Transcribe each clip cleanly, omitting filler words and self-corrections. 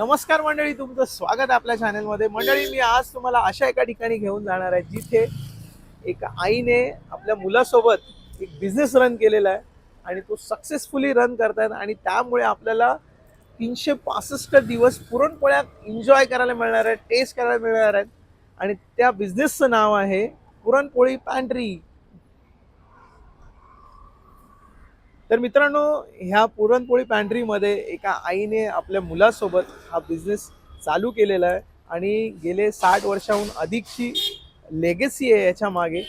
नमस्कार मंडळी, तुमचं स्वागत आहे आपल्या चॅनलमध्ये. मंडळी, मी आज तुम्हाला अशा एका ठिकाणी घेऊन जाणार आहे जिथे एका आईने आपल्या मुलासोबत एक बिझनेस रन केलेला आहे आणि तो सक्सेसफुली रन करतायत आणि त्यामुळे आपल्याला 365 दिवस पुरणपोळ्या एन्जॉय करायला मिळणार आहे, टेस्ट करायला मिळणार आहेत. आणि त्या बिझनेसचं नाव आहे पुरणपोळी पॅन्ट्री. तर मित्रांनो, ह्या पुरणपोळी पॅन्ट्रीमध्ये एका आईने आपल्या मुलासोबत हा बिझनेस चालू केलेला आहे आणि गेले 60 वर्षाहून अधिकची लेगेसी आहे याच्या मागे.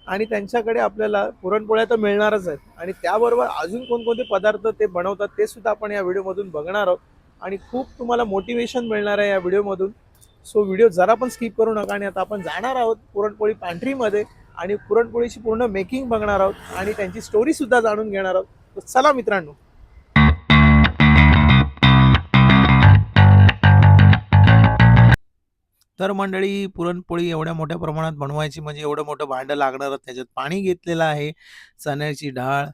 आणि त्यांच्याकडे आपल्याला पुरणपोळ्या तर मिळणारच आहेत आणि त्याबरोबर अजून कोणकोणते पदार्थ ते बनवतात ते सुद्धा आपण या व्हिडिओमधून बघणार आहोत आणि खूप तुम्हाला मोटिवेशन मिळणार आहे या व्हिडिओमधून. सो व्हिडिओ जरा पण स्किप करू नका. आणि आता आपण जाणार आहोत पुरणपोळी पॅन्ट्रीमध्ये आणि पुरणपोळीची पूर्ण मेकिंग बघणार आहोत आणि त्यांची स्टोरी सुद्धा जाणून घेणार आहोत. तर चला मित्रांनो. तर मंडळी, पुरणपोळी एवढ्या मोठ्या प्रमाणात बनवायची म्हणजे एवढं मोठं भांडं लागणार. त्याच्यात पाणी घेतलेलं आहे, चण्याची डाळ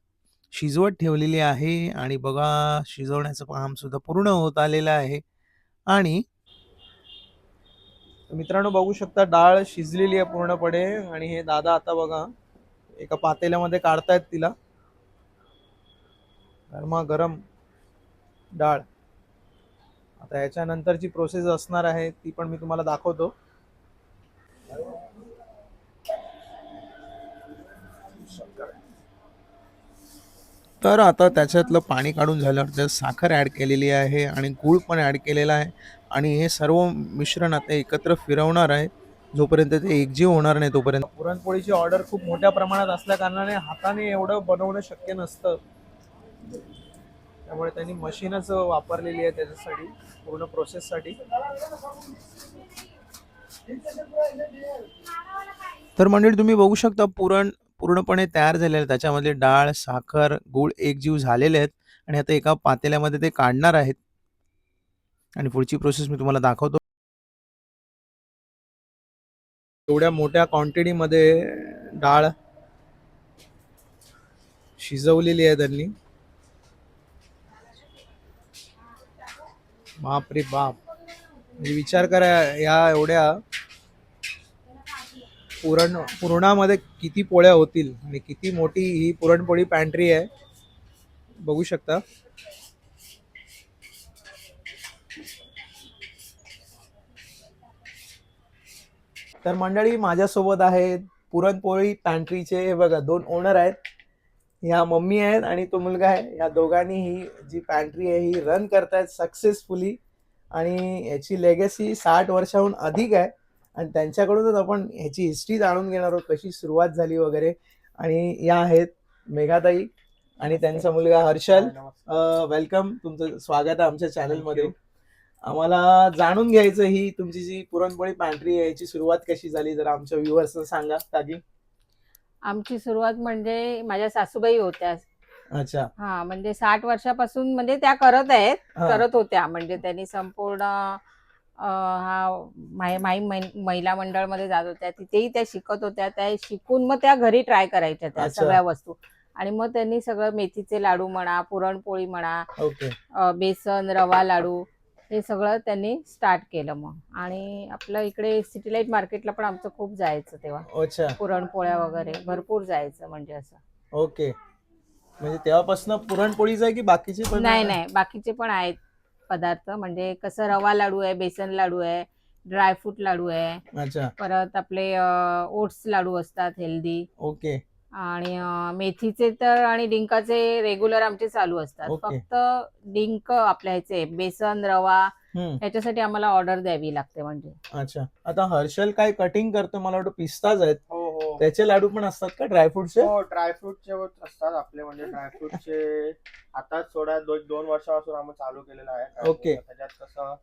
शिजवत ठेवलेली आहे आणि बघा शिजवण्याचं काम सुद्धा पूर्ण होत आलेलं आहे. आणि मित्रांनो बघू शकता, डाळ शिजलेली आहे पूर्णपणे आणि हे दादा आता बघा एका पातेल्यामध्ये काढतायत तिला. गरमागरम डाळ. आता याच्यानंतरची प्रोसेस असणार आहे ती पण मी तुम्हाला दाखवतो. तर आता त्याच्यातलं पाणी काढून झाल्यावर त्यात साखर ॲड केलेली आहे आणि गूळ पण ॲड केलेला आहे आणि हे सर्व मिश्रण आता एकत्र फिरवणार आहे जोपर्यंत ते एकजीव होणार नाही तोपर्यंत. पुरणपोळीची ऑर्डर खूप मोठ्या प्रमाणात असल्या कारणाने हाताने एवढं बनवणं शक्य नसतं, त्यामुळे त्यांनी मशीनच वापरलेली आहे त्याच्यासाठी, पूर्ण प्रोसेससाठी. तर मंडळी तुम्ही बघू शकता पुरण पूर्णपणे तयार झालेलं आहे. त्याच्यामध्ये डाळ, साखर, गूळ एकजीव झालेले आहेत आणि आता एका पातेल्यामध्ये ते काढणार आहेत आणि पुढची प्रोसेस मी तुम्हाला दाखवतो. एवढ्या मोठ्या क्वांटिटीमध्ये डाळ शिजवलेली आहे त्यांनी. बाप रे बाप, म्हणजे विचार करा या एवढ्या पुरणामध्ये किती पोळ्या होतील आणि किती मोठी ही पुरणपोळी पॅन्ट्री आहे बघू शकता. तर मंडळी, माझ्यासोबत आहेत पुरणपोळी पॅन्ट्रीचे हे बघा 2 ओनर आहेत. ह्या मम्मी आहेत आणि तो मुलगा आहे. या दोघांनी ही जी पॅन्ट्री आहे ही रन करतायत सक्सेसफुली आणि याची लेगेसी 60 वर्षाहून अधिक आहे आणि त्यांच्याकडूनच आपण ह्याची हिस्ट्री जाणून घेणार आहोत, कशी सुरुवात झाली वगैरे. आणि या आहेत मेघाताई आणि त्यांचा मुलगा हर्षल. वेलकम, तुमचं स्वागत आहे आमच्या चॅनलमध्ये. आम्हाला जाणून घ्यायचं ही तुमची जी पुरणपोळी पॅन्ट्री आहे याची सुरुवात कशी झाली, जरा आमच्या व्ह्युअर्सना सांगा ताजी. आमची सुरुवात म्हणजे माझ्या सासूबाई होत्या. अच्छा. हा, म्हणजे 60 वर्षापासून म्हणजे त्या करत होत्या. म्हणजे त्यांनी संपूर्ण हा महिला मंडळ मध्ये जात होत्या, तिथेही त्या शिकत होत्या. त्या शिकून मग त्या घरी ट्राय करायच्या त्या सगळ्या वस्तू. आणि मग त्यांनी सगळं मेथीचे लाडू म्हणा, पुरणपोळी म्हणा, बेसन रवा लाडू, हे सगळं त्यांनी स्टार्ट केलं. मग आणि आपलं इकडे सिटी लाईट मार्केटला पण आमचं खूप जायचं तेव्हा. अच्छा. पुरणपोळ्या वगैरे भरपूर जायचं म्हणजे असं. ओके, म्हणजे तेव्हापासून पुरणपोळीच आहे की बाकीचे पण? नाही, बाकीचे पण आहेत पदार्थ. म्हणजे कसं रवा लाडू आहे, बेसन लाडू आहे, ड्रायफ्रूट लाडू आहे. अच्छा. परत आपले ओट्स लाडू असतात हेल्दी. ओके. आणि मेथीचे तर आणि डिंकाचे रेग्युलर आमचे चालू असतात. फक्त डिंक आपल्या ह्याचे बेसन रवा ह्याच्यासाठी आम्हाला ऑर्डर द्यावी लागते म्हणजे. अच्छा. आता हर्षल काय कटिंग करतो, मला वाटतं पिस्ताच आहेत. त्याचे लाडू पण असतात का ड्रायफ्रूटचे? हो, ड्रायफ्रूटचे असतात आपले. म्हणजे ड्रायफ्रूटचे आता थोड्या 2 वर्षापासून आम्ही चालू केलेलं आहे. ओके. त्याच्यात कसं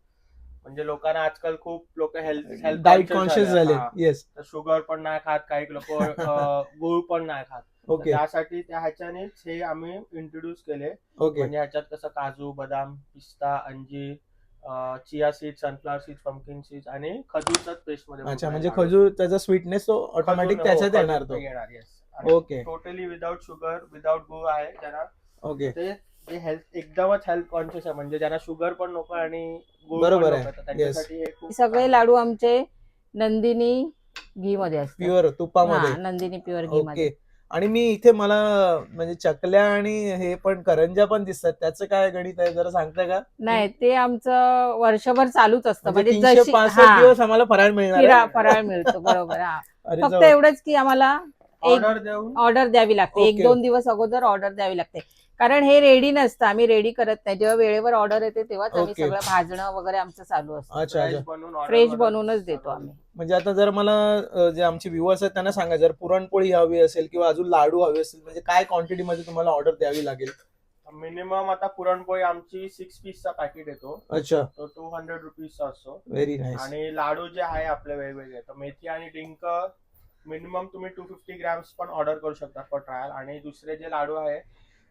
म्हणजे लोकांना आजकाल खूप लोक हेल्थ डाएट कॉन्शियस झाले. येस. तर शुगर पण नाही खात, काही लोक गुळ पण नाही खात. ओके. त्यासाठी त्या ह्याच्यानेच हे आम्ही इंट्रोड्यूस केले. म्हणजे ह्याच्यात कसं काजू, बदाम, पिस्ता, अंजीर, chia seeds, sunflower seeds, pumpkin seeds आणि खजूरचा पेस्ट मध्ये. अच्छा, म्हणजे खजूर त्याचा स्वीटनेस तो ऑटोमॅटिक त्याच्यात येणार तो. येणार. Yes. Okay. Totally without sugar, without गुळ आहे त्याला. ओके. ते ते हेल्थ एकदमच हेल्थ कॉन्शियस आहे, म्हणजे ज्यांना शुगर पण नको आणि गोड पण बरोबर नको आहे. आहे, तर त्यांच्यासाठी हे खूप सगळे चांगलं लाडू आमचे नंदिनी घी मध्ये असतात. प्युअर तुपामध्ये. हा, नंदिनी प्युअर घी मध्ये. ओके. आणि मी इथे मला म्हणजे चकल्या आणि हे पण करंजा पण दिसतात, त्याचं काय गणित आहे जरा सांगता का? नाही, ते आमचं वर्षभर चालूच असतं. म्हणजे म्हणजे जशी 365 दिवस आम्हाला फराळ मिळणार आहे? फराळ मिळतो. बरोबर. हा, अरे फक्त जवळ. एवढंच की आम्हाला एक ऑर्डर देऊन ऑर्डर द्यावी लागते. ओके. 1-2 दिवस अगोदर ऑर्डर द्यावी लागते. कारण हे रेडी नसतं, आम्ही रेडी करत नाही. जेव्हा वेळेवर ऑर्डर येते तेव्हाच आम्ही ओके. सगळं भाजणं वगैरे आमचं चालू असतं. अच्छा फ्रेश अच्छा. बनवून order फ्रेश वर बनवूनच देतो सगळं. आम्ही. म्हणजे आता जर मला जे आमचे व्ह्युअर्स आहेत त्यांना सांगा, जर पुरणपोळी हवी असेल किंवा अजून लाडू हवे असेल, म्हणजे काय क्वांटिटी मध्ये तुम्हाला ऑर्डर द्यावी लागेल? मिनिमम आता पुरणपोळी आमची 6 पीसचा पॅकेट येतो, अच्छा, तो 200 रुपीजचा असतो. Very nice. आणि लाडू जे आहे आपले वेगवेगळे, तर मेथी आणि डिंक मिनिमम तुम्ही 250 ग्रॅम्स पण ऑर्डर करू शकता फॉर ट्रायल. आणि दुसरे जे लाडू आहे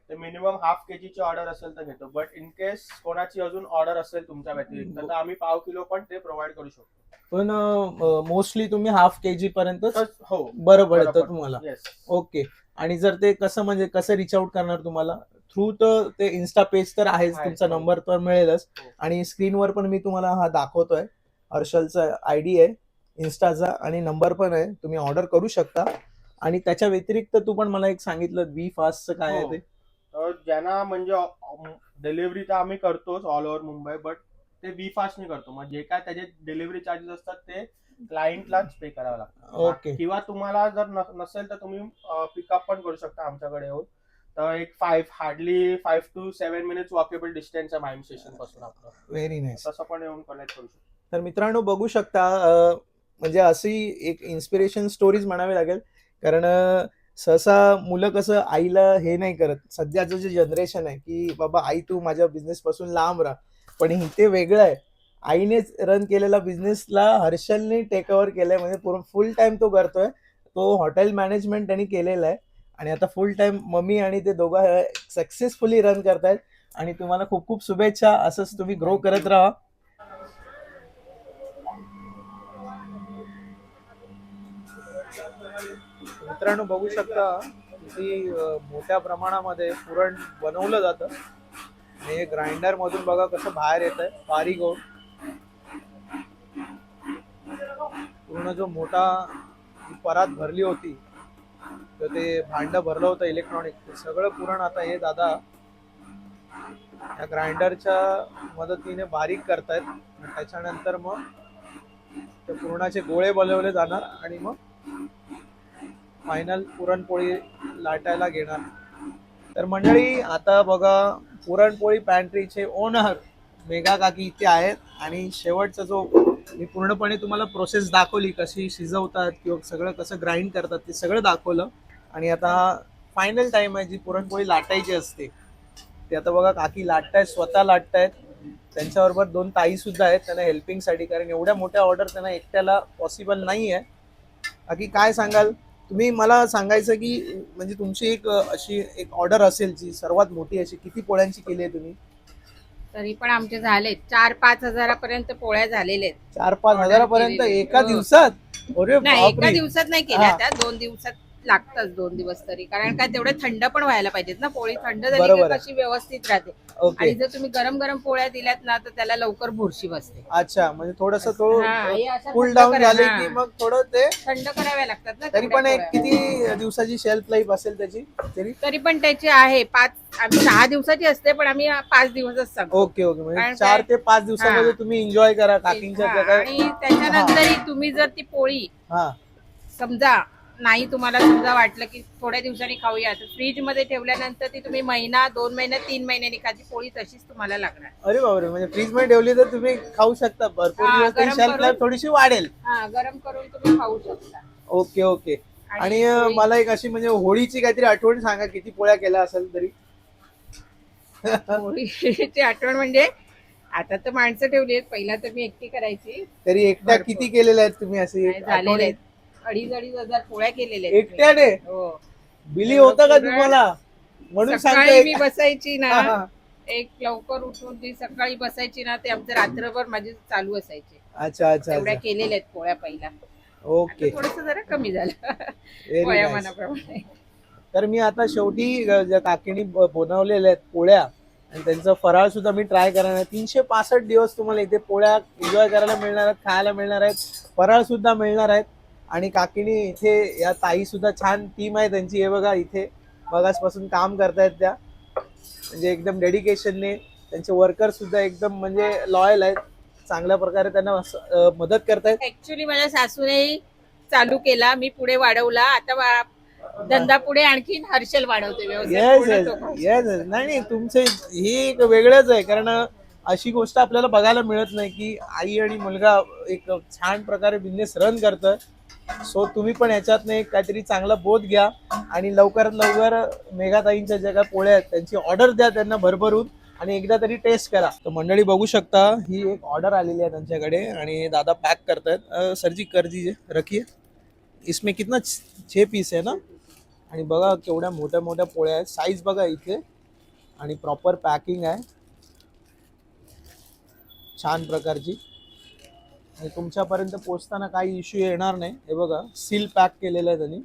ते मिनिमम हाफ केजीची ऑर्डर असेल तर घेतो, बट इन केस कोणाची अजून ऑर्डर असेल तुमच्या व्यतिरिक्त तर आम्ही पाव किलो पण ते प्रोव्हाइड करू शकतो. पण मोस्टली तुम्ही हाफ केजी पर्यंत हो, बरं पडतं तुम्हाला? येस. ओके. आणि जर ते कसं म्हणजे कसं रिच आउट करणार तुम्हाला? थ्रू तर ते इन्स्टा पेज तर आहेच, आहे, तुमचा हो. नंबर तर मिळेलच. हो. आणि स्क्रीनवर पण मी तुम्हाला हा दाखवतोय, हर्षलचा आयडी आहे इन्स्टाचा आणि नंबर पण आहे, तुम्ही ऑर्डर करू शकता. आणि त्याच्या व्यतिरिक्त तू पण मला एक सांगितलं बी फास्टचं काय आहे हो. ते? तर ज्यांना म्हणजे डिलिव्हरी तर आम्ही करतोच ऑल ओव्हर मुंबई, बट ते बी फास्ट नाही करतो. मग जे काय त्याचे डिलिव्हरी चार्जेस असतात ते क्लायंटलाच पे करावं लागतं. ओके. किंवा तुम्हाला जर नसेल तर तुम्ही पिकअप पण करू शकता आमच्याकडे येऊन. तर एक hardly 5 to 7 minutes walkable distance आहे माइम स्टेशन पासून आपलं. Very nice. तसं पण येऊन कलेक्ट करू शकतो. तर मित्रांनो बघू शकता, म्हणजे अशी एक इन्स्पिरेशन स्टोरीज म्हणावी लागेल. कारण सहसा मुलं कसं आईला हे नाही करत, सध्याचं जे जनरेशन आहे की बाबा आई तू माझ्या बिझनेस पासून लांब राहा, पण इथे वेगळं आहे. आईनेच रन केलेला बिझनेसला हर्षलने टेक ओव्हर केलंय, म्हणजे पूर्ण फुल टाइम तो करतोय. तो हॉटेल मॅनेजमेंट त्यांनी केलेलं आहे आणि आता फुल टाइम मम्मी आणि ते दोघं सक्सेसफुली रन करतायत. आणि तुम्हाला खूप खूप शुभेच्छा, असंच तुम्ही ग्रो करत राहा. मित्रांनो बघू शकता किती मोठ्या प्रमाणामध्ये पुरण बनवलं जातं. आणि ग्राइंडर मधून बघा कसं बाहेर येत आहे बारीक होऊन. पूर्ण जो मोठा परात भरली होती, तर ते भांड भरलं होतं इलेक्ट्रॉनिक, ते सगळं पुरण आता हे दादा या ग्राइंडरच्या मदतीने बारीक करतायत. त्याच्यानंतर मग ते पुरणाचे गोळे बनवले जाणार आणि मग फायनल पुरणपोळी लाटायला घेणार. तर मंडळी आता बघा, पुरणपोळी पॅन्ट्रीचे ओनर मेघा काकी इथे आहेत. आणि शेवटचा जो मी पूर्णपणे तुम्हाला प्रोसेस दाखवली, कशी शिजवतात किंवा सगळं कसं ग्राइंड करतात ते सगळं दाखवलं. आणि आता फायनल टाइम आहे जी पुरणपोळी लाटायची असते, ते आता बघा काकी लाटतायत, स्वतः लाटतायत. त्यांच्याबरोबर 2 ताई सुद्धा आहेत त्यांना हेल्पिंगसाठी, कारण एवढ्या मोठ्या ऑर्डर त्यांना एकट्याला पॉसिबल नाही आहे. बाकी काय सांगाल तुम्ही? मला सांगायचं की म्हणजे तुमची एक अशी एक ऑर्डर असेल जी सर्वात मोठी, अशी किती पोळ्यांची केली आहे तुम्ही? तरी पण आमचे झाले 4-5 हजारापर्यंत पोळ्या झालेल्या आहेत. 4-5 Order हजारापर्यंत केलेली. एका हो. दिवसात? अरे नाही, एका बापरे. दिवसात नाही केल्या हा. त्या, 2 दिवसात लागतात. 2 दिवस तरी, कारण काय तेवढे थंड पण व्हायला पाहिजेत ना. पोळी थंड झाली बरोबर की आहे. कशी व्यवस्थित राहते. ओके. आणि जर तुम्ही गरम गरम पोळ्या दिल्यात ना तर त्याला लवकर बुरशी बसते. अच्छा, म्हणजे थोडस तो हा, हे अशा कूल थंड डाऊन करा- झाले हा. की मग थोडं ते, थंड कराव्या लागतात ना तरी तेवढ्या पण एक पोळ्या. किती दिवसाची शेल्फ लाईफ असेल त्याची तरी? तरी पण त्याची आहे 5, आम्ही 6 दिवसाची असते पण आम्ही 5 दिवसच सांगतो. Okay okay. म्हणजे कारण 4 काय- ते 5 दिवसामध्ये हा. तुम्ही एन्जॉय करा काकींच्या हा, जगात. आणि त्याच्यानंतरही तुम्ही जर ती पोळी हा. समजा नाही तुम्हाला समजा वाटलं की थोड्या दिवसांनी खाऊया, तर फ्रीज मध्ये ठेवल्यानंतर ती तुम्ही महिना, 2 महिने, 3 महिन्यांनी खायची पोळी तशीच तुम्हाला लागणार. अरे बापरे, म्हणजे फ्रीज मध्ये ठेवली तर तुम्ही खाऊ शकता भरपूर हा, दिवस, तरी गरम शेल्फ करून. लाईफ थोडीशी वाढेल. हा, गरम करून तुम्ही खाऊ शकता. Okay okay. आणि पोळी- मला एक अशी म्हणजे होळीची काहीतरी आठवण सांगा, किती पोळ्या केल्या असेल तरी? होळीची आठवण म्हणजे आता तर माणसं ठेवली आहेत, पहिला तर मी एकटी करायची. तरी एकट्या भरपूर. किती केलेल्या आहेत तुम्ही अशी नाही, झालेले आहेत. 2,500 हजार पोळ्या केलेल्या आहेत मी. एकट्याने? हो. बिली होतं का पुरण- तुम्हाला? म्हणून सकाळी सांगतोय. मी बसायची ना, हा, हा. एक लवकर उठून ती सकाळी बसायची ना, ते आमचं रात्रभर माझे चालू असायचे. अच्छा अच्छा तेवढ्या अच्छा. केलेल्या आहेत पोळ्या पहिला. ओके. थोडस जरा कमी झालं Very nice. वयामानाप्रमाणे. तर मी आता शेवटी ज्या काकीने बनवलेल्या आहेत पोळ्या, आणि त्यांचं फराळ सुद्धा मी ट्राय करणार आहे. 365 दिवस तुम्हाला इथे पोळ्या एन्जॉय करायला मिळणार आहेत, खायला मिळणार आहेत, फराळ सुद्धा मिळणार आहेत. आणि काकीनी इथे या ताई सुद्धा छान टीम आहे त्यांची. हे बघा इथे मगासपासून काम करतायत त्या, म्हणजे एकदम डेडिकेशनने. त्यांचे वर्कर सुद्धा एकदम म्हणजे लॉयल आहेत, चांगल्या प्रकारे त्यांना मदत करतायत. ऍक्च्युली माझ्या सासूने चालू केला, मी पुढे वाढवला. आता धंदा पुढे आणखीन हर्षल वाढवते व्यवसाय येस पूर्ण येस तो. येस. नाही तुमचे ही एक वेगळंच आहे, कारण अशी गोष्ट आपल्याला बघायला मिळत नाही की आई आणि मुलगा एक छान प्रकारे बिझनेस रन करतोय. सो तुम्ही पण याच्यातनं एक काहीतरी चांगला बोध घ्या आणि लवकरात लवकर मेघाताईंच्या ज्या काय पोळ्या आहेत त्यांची ऑर्डर द्या त्यांना भरभरून, आणि एकदा तरी टेस्ट करा. तर मंडळी बघू शकता ही एक ऑर्डर आलेली आहे त्यांच्याकडे आणि दादा पॅक करतायत. सरजी कर दीजिए, रखिए. इसमें कितना 6 पीस आहे ना. आणि बघा केवढ्या मोठ्या मोठ्या पोळ्या आहेत, साईज बघा इथे, आणि प्रॉपर पॅकिंग आहे छान प्रकारची. आणि तुमच्यापर्यंत पोचताना काही इश्यू येणार नाही. हे बघा सील पॅक केलेलं आहे त्यांनी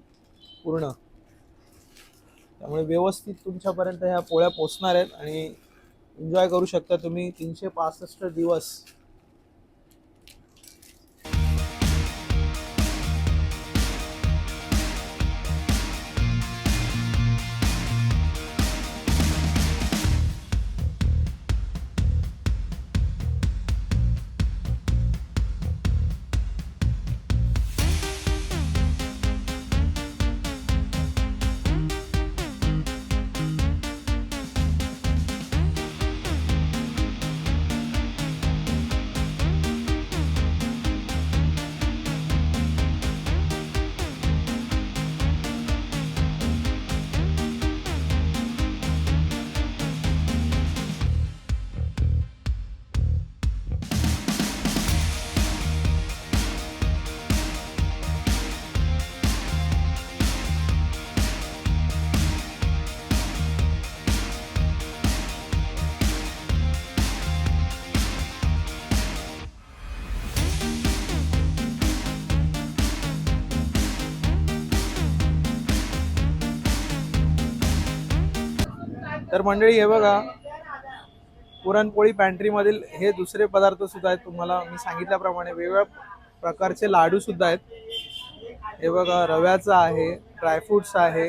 पूर्ण, त्यामुळे व्यवस्थित तुमच्यापर्यंत ह्या पोळ्या पोचणार आहेत आणि एन्जॉय करू शकता तुम्ही 365 दिवस. तर मंडळी हे बघा पुरणपोळी पॅन्ट्री मधील हे दुसरे पदार्थ सुद्धा आहेत. तुम्हाला मी सांगितल्याप्रमाणे वेगवेगळ्या प्रकारचे लाडू सुद्धा आहेत. हे बघा रव्याचा आहे, ड्रायफ्रुट्स आहे,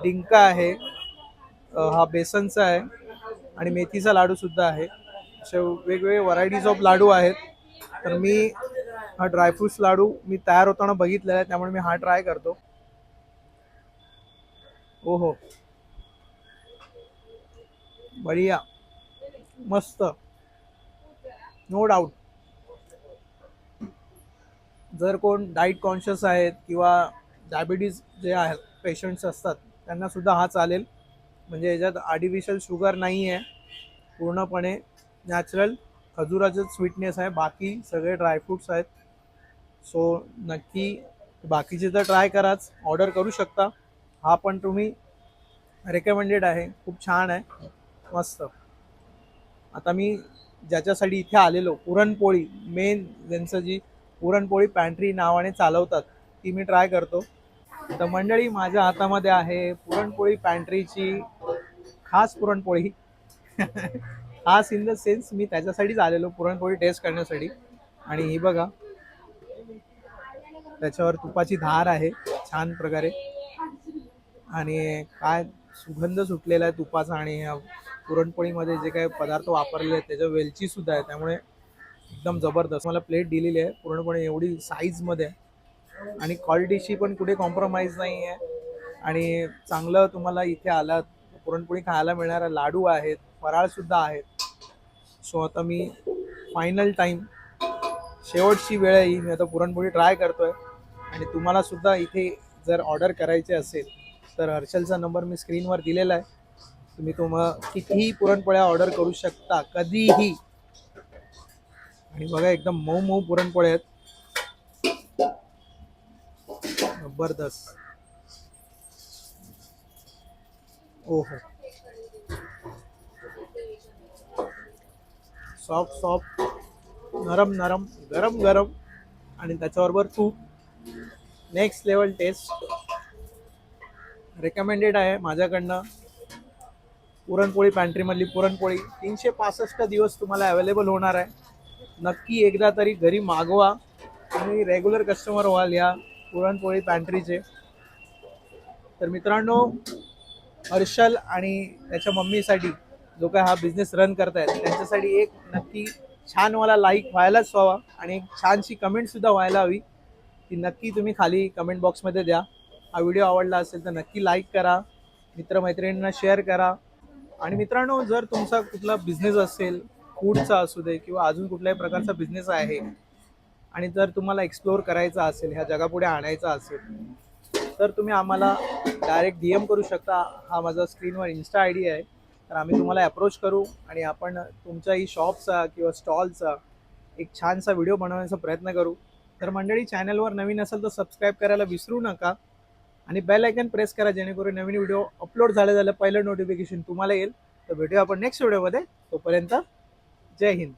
डिंका आहे, हा बेसनचा आहे आणि मेथीचा लाडू सुद्धा आहे. असे वेगवेगळे व्हरायटीज ऑफ लाडू आहेत. तर मी हा ड्रायफ्रुट्स लाडू मी तयार होताना बघितलेला आहे, त्यामुळे मी हा ट्राय करतो. ओहो बढिया, मस्त, नो डाऊट. जर कोण डाईट कॉन्शियस आहेत किंवा डायबिटीज जे आहेत पेशंट्स असतात त्यांना सुद्धा हा चालेल. म्हणजे याच्यात आर्टिफिशियल शुगर नाही आहे, पूर्णपणे नॅचरल खजुराचं स्वीटनेस आहे, बाकी सगळे ड्रायफ्रुट्स आहेत. सो नक्की बाकीचे तर ट्राय कराच, ऑर्डर करू शकता. हा पण तुम्ही रेकमेंडेड आहे, खूप छान आहे, मस्त. आता मी ज्याच्यासाठी इथे आलेलो पुरणपोळी, मेन ज्यांचं जी पुरणपोळी पॅन्ट्री नावाने चालवतात ती मी ट्राय करतो. तर मंडळी माझ्या हातामध्ये आहे पुरणपोळी पॅन्ट्रीची खास पुरणपोळी. खास इन द सेन्स मी त्याच्यासाठीच आलेलो पुरणपोळी टेस्ट करण्यासाठी. आणि ही बघा त्याच्यावर तुपाची धार आहे छान प्रकारे, आणि काय सुगंध सुटलेला आहे तुपाचा. आणि पुरणपोळीमध्ये जे काही पदार्थ वापरलेले आहेत त्याच्या वेलची सुद्धा आहे, त्यामुळे एकदम जबरदस्त. मला प्लेट दिलेली आहे पूर्णपणे एवढी साईजमध्ये आणि क्वालिटीशी पण कुठे कॉम्प्रोमाइज नाही आहे. आणि चांगलं तुम्हाला इथे आलात पुरणपोळी खायला मिळणारा लाडू आहेत, फराळ सुद्धा आहेत. सो आता मी फायनल टाईम, शेवटची वेळ आहे ही, मी आता पुरणपोळी ट्राय करतोय. आणि तुम्हाला सुद्धा इथे जर ऑर्डर करायचे असेल तर हर्षलचा नंबर मी स्क्रीनवर दिलेला आहे. तुम्ही कितीही पुरणपोळ्या ऑर्डर करू शकता कधीही. आणि बघा एकदम मऊ मऊ पुरणपोळ्या आहेत, जबरदस्त. ओहो सॉफ्ट सॉफ्ट, नरम नरम, गरम गरम, आणि त्याच्याबरोबर तूप. नेक्स्ट लेवल टेस्ट, रेकमेंडेड आहे माझ्याकडनं. पुरणपोळी पॅन्ट्रीमधली पुरणपोळी 365 दिवस तुम्हाला अवेलेबल होणार आहे. नक्की एकदा तरी घरी मागवा आणि रेग्युलर कस्टमर व्हाल या पुरणपोळी पॅन्ट्रीचे. तर मित्रांनो, हर्षल आणि त्याच्या मम्मीसाठी जो काय हा बिझनेस रन करतायत त्यांच्यासाठी एक नक्की छान मला लाईक व्हायलाच हवा आणि एक छानशी कमेंट सुद्धा व्हायला हवी. ती नक्की तुम्ही खाली कमेंट बॉक्समध्ये द्या. हा व्हिडिओ आवडला असेल तर नक्की लाईक करा, मित्रमैत्रिणींना शेअर करा. आणि मित्रांनो, जर तुमचा कुठला बिझनेस असेल, फूडचा असू दे किंवा अजून कुठल्याही प्रकारचा बिझनेस आहे आणि जर तुम्हाला एक्सप्लोअर करायचा असेल, ह्या जगापुढे आणायचा असेल, तर तुम्ही आम्हाला डायरेक्ट DM करू शकता. हा माझा स्क्रीनवर इन्स्टा ID आहे. तर आम्ही तुम्हाला अप्रोच करू आणि आपण तुमच्याही शॉपचा किंवा स्टॉलचा एक छानसा व्हिडिओ बनवण्याचा प्रयत्न करू. तर मंडळी, चॅनलवर नवीन असेल तर सबस्क्राईब करायला विसरू नका आणि बेल आयकन प्रेस करा, जेणेकरून नवीन व्हिडिओ अपलोड झालं पहिलं नोटिफिकेशन तुम्हाला येईल. तर भेटूया आपण नेक्स्ट व्हिडिओमध्ये. तोपर्यंत जय हिंद.